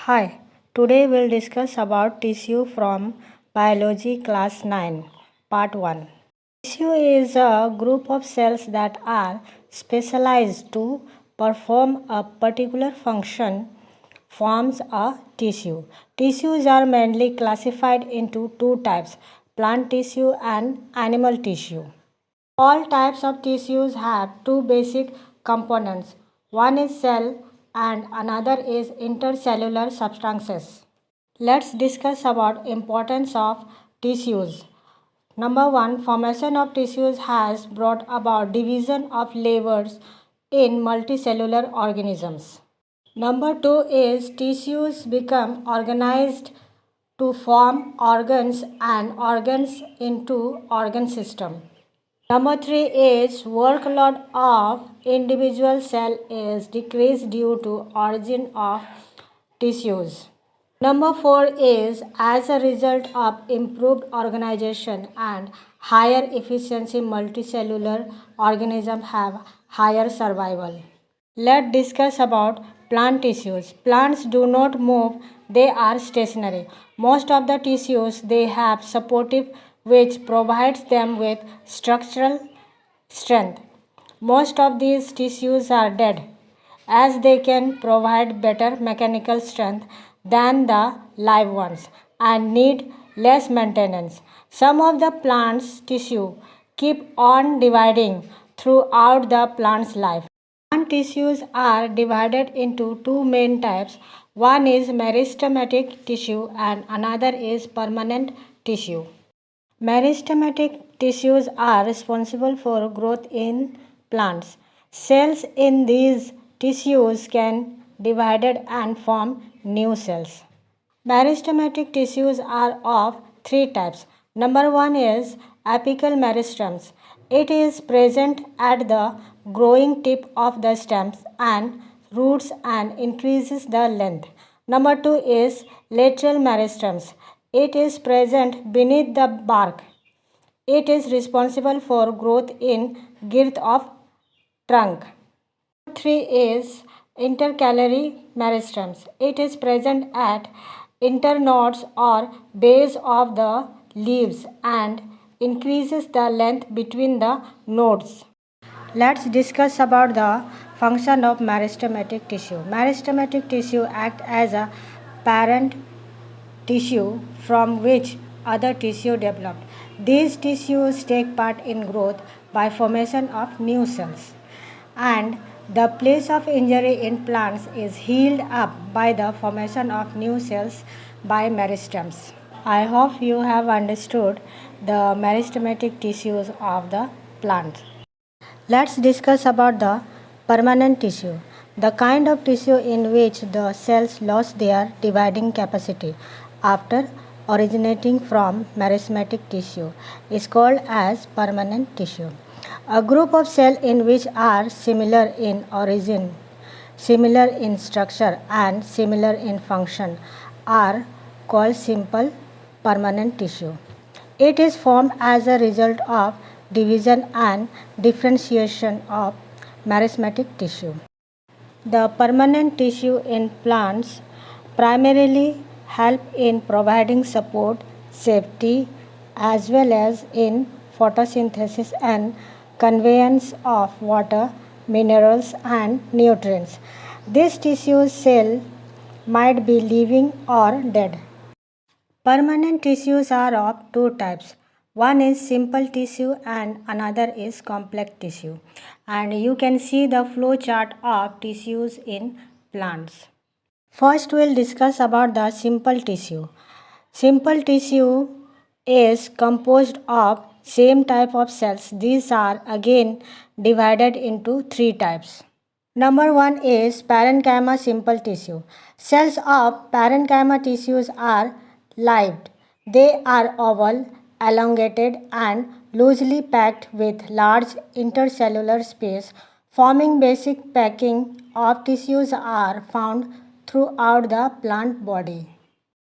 Hi, today we'll discuss about tissue from biology class 9, part 1. Tissue is a group of cells that are specialized to perform a particular function forms a tissue. Tissues are mainly classified into two types, plant tissue and animal tissue. All types of tissues have two basic components. One is cell and another is intercellular substances. Let's discuss about importance of tissues. Number 1, formation of tissues has brought about division of layers in multicellular organisms. Number 2 is tissues become organized to form organs and organs into organ system. Number 3 is workload of individual cell is decreased due to origin of tissues. Number 4 is as a result of improved organization and higher efficiency multicellular organisms have higher survival. Let's discuss about plant tissues. Plants do not move, they are stationary. Most of the tissues they have supportive which provides them with structural strength. Most of these tissues are dead as they can provide better mechanical strength than the live ones and need less maintenance. Some of the plant's tissue keep on dividing throughout the plant's life. Plant tissues are divided into two main types. One is meristematic tissue and another is permanent tissue. Meristematic tissues are responsible for growth in plants. Cells in these tissues can divide and form new cells. Meristematic tissues are of three types. Number 1 is apical meristems. It is present at the growing tip of the stems and roots and increases the length. Number 2 is lateral meristems. It is present beneath the bark. It is responsible for growth in girth of trunk. 3 is intercalary meristems. It is present at internodes or base of the leaves and increases the length between the nodes. Let's discuss about the function of meristematic tissue. Meristematic tissue acts as a parent tissue from which other tissue developed. These tissues take part in growth by formation of new cells, and the place of injury in plants is healed up by the formation of new cells by meristems. I hope you have understood the meristematic tissues of the plant. Let's discuss about the permanent tissue, the kind of tissue in which the cells lost their dividing capacity after originating from meristematic tissue is called as permanent tissue. A group of cells in which are similar in origin, similar in structure and similar in function are called simple permanent tissue. It is formed as a result of division and differentiation of meristematic tissue. The permanent tissue in plants primarily help in providing support, safety, as well as in photosynthesis and conveyance of water, minerals, and nutrients. This tissue cell might be living or dead. Permanent tissues are of two types. One is simple tissue and another is complex tissue. And you can see the flow chart of tissues in plants. First we'll discuss about the simple tissue. Simple tissue is composed of same type of cells. These are again divided into three types. Number 1 is parenchyma simple tissue. Cells of parenchyma tissues are lived. They are oval, elongated and loosely packed with large intercellular space. Forming basic packing of tissues are found throughout the plant body.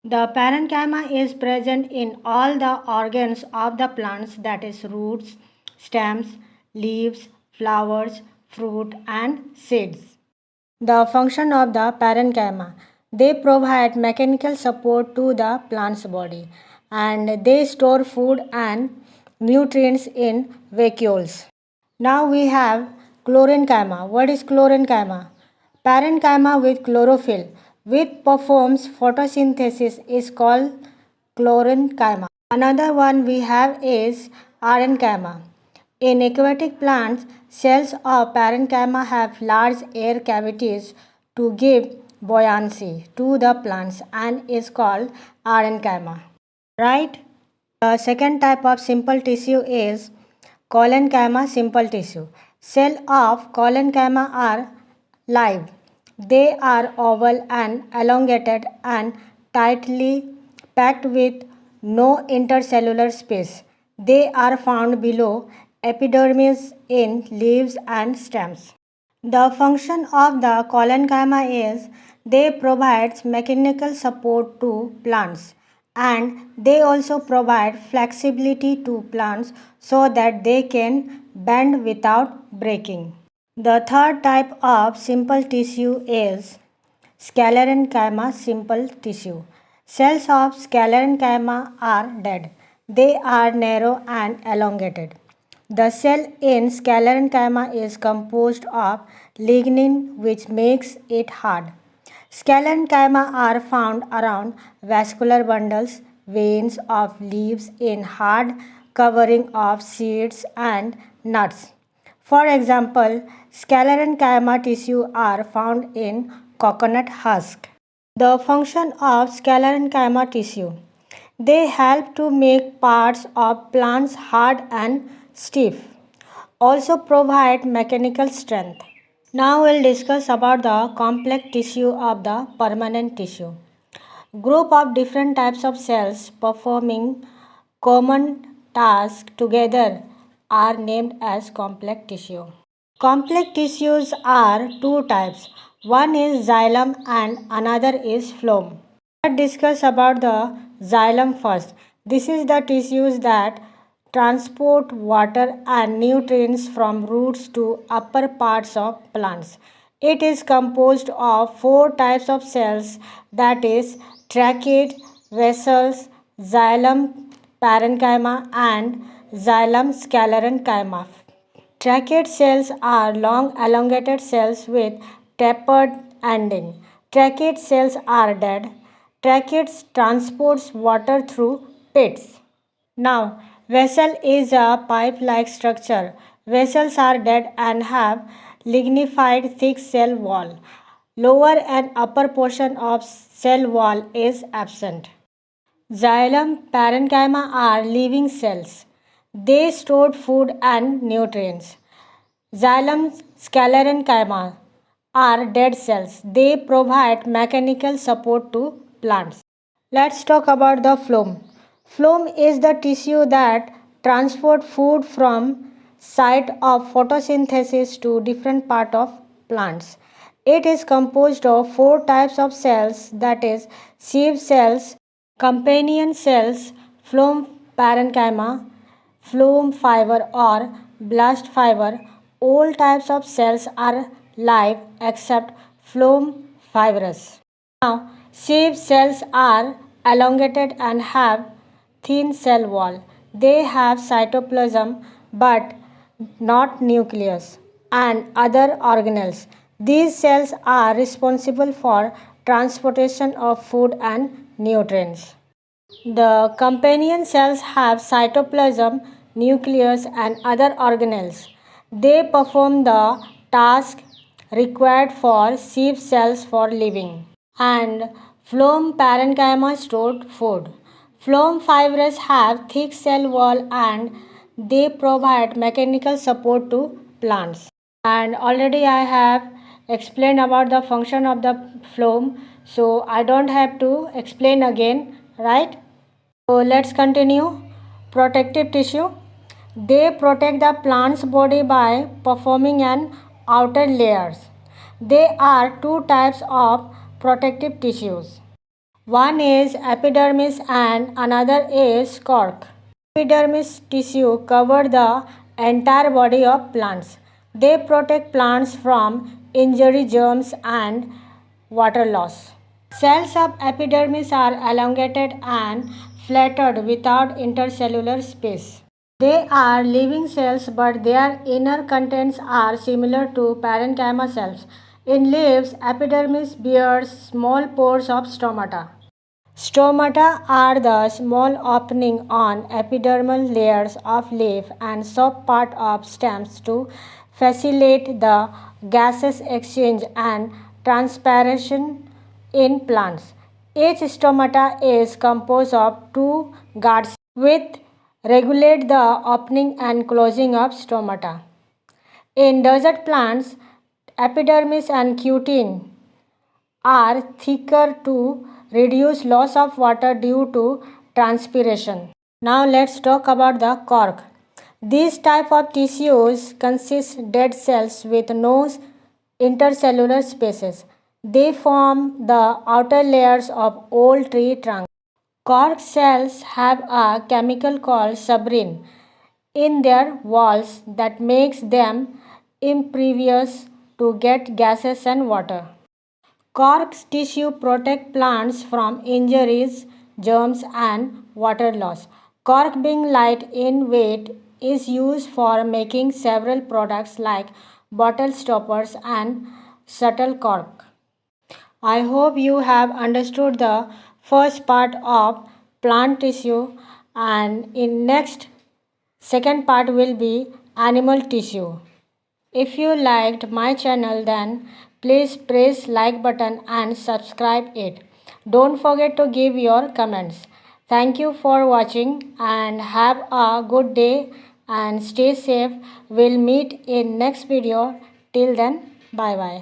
The parenchyma is present in all the organs of the plants, that is roots, stems, leaves, flowers, fruit and seeds. The function of the parenchyma. They provide mechanical support to the plant's body and they store food and nutrients in vacuoles. Now we have chlorenchyma. What is chlorenchyma? Parenchyma with chlorophyll which performs photosynthesis is called chlorenchyma. Another one we have is parenchyma. In aquatic plants, cells of parenchyma have large air cavities to give buoyancy to the plants and is called parenchyma. Right? The second type of simple tissue is collenchyma simple tissue. Cells of collenchyma are live. They are oval and elongated and tightly packed with no intercellular space. They are found below epidermis in leaves and stems. The function of the collenchyma is they provide mechanical support to plants and they also provide flexibility to plants so that they can bend without breaking. The third type of simple tissue is sclerenchyma simple tissue. Cells of sclerenchyma are dead. They are narrow and elongated. The cell in sclerenchyma is composed of lignin which makes it hard. Sclerenchyma are found around vascular bundles, veins of leaves in hard covering of seeds and nuts. For example, sclerenchyma tissue are found in coconut husk. The function of sclerenchyma tissue. They help to make parts of plants hard and stiff. Also provide mechanical strength. Now we'll discuss about the complex tissue of the permanent tissue. Group of different types of cells performing common tasks together are named as complex tissue. Complex tissues are two types. One is xylem and another is phloem. Let's discuss about the xylem first. This is the tissues that transport water and nutrients from roots to upper parts of plants. It is composed of four types of cells that is tracheids, vessels, xylem parenchyma and xylem sclerenchyma. Tracheids cells are long elongated cells with tapered ending. Tracheids cells are dead. Tracheids transports water through pits. Now, vessel is a pipe-like structure. Vessels are dead and have lignified thick cell wall. Lower and upper portion of cell wall is absent. Xylem parenchyma are living cells. They store food and nutrients. Xylem sclerenchyma are dead cells. They provide mechanical support to plants. Let's talk about the phloem. Phloem is the tissue that transport food from site of photosynthesis to different part of plants. It is composed of four types of cells that is sieve cells, companion cells, phloem parenchyma, phloem fiber or blast fiber. All types of cells are live except phloem fibrous. Now, sieve cells are elongated and have thin cell wall. They have cytoplasm but not nucleus and other organelles. These cells are responsible for transportation of food and nutrients. The companion cells have cytoplasm, nucleus, and other organelles. They perform the task required for sieve cells for living. And phloem parenchyma stored food. Phloem fibers have thick cell wall and they provide mechanical support to plants. And already I have explained about the function of the phloem, so I don't have to explain again, right? So let's continue. Protective tissue. They protect the plant's body by performing an outer layers. There are two types of protective tissues. One is epidermis and another is cork. Epidermis tissue cover the entire body of plants. They protect plants from injury, germs and water loss. Cells of epidermis are elongated and flattened without intercellular space. They are living cells, but their inner contents are similar to parenchyma cells. In leaves, epidermis bears small pores of stomata. Stomata are the small opening on epidermal layers of leaf and soft part of stems to facilitate the gaseous exchange and transpiration in plants. Each stomata is composed of two guards which regulate the opening and closing of stomata. In desert plants, epidermis and cutin are thicker to reduce loss of water due to transpiration. Now let's talk about the cork. These type of tissues consist dead cells with no intercellular spaces. They form the outer layers of old tree trunks. Cork cells have a chemical called suberin in their walls that makes them impervious to get gases and water. Cork tissue protect plants from injuries, germs, and water loss. Cork, being light in weight, is used for making several products like bottle stoppers and shuttlecock. I hope you have understood the first part of plant tissue, and in next second part will be animal tissue. If you liked my channel, then please press like button and subscribe it. Don't forget to give your comments. Thank you for watching and have a good day and stay safe. We'll meet in next video. Till then, bye bye.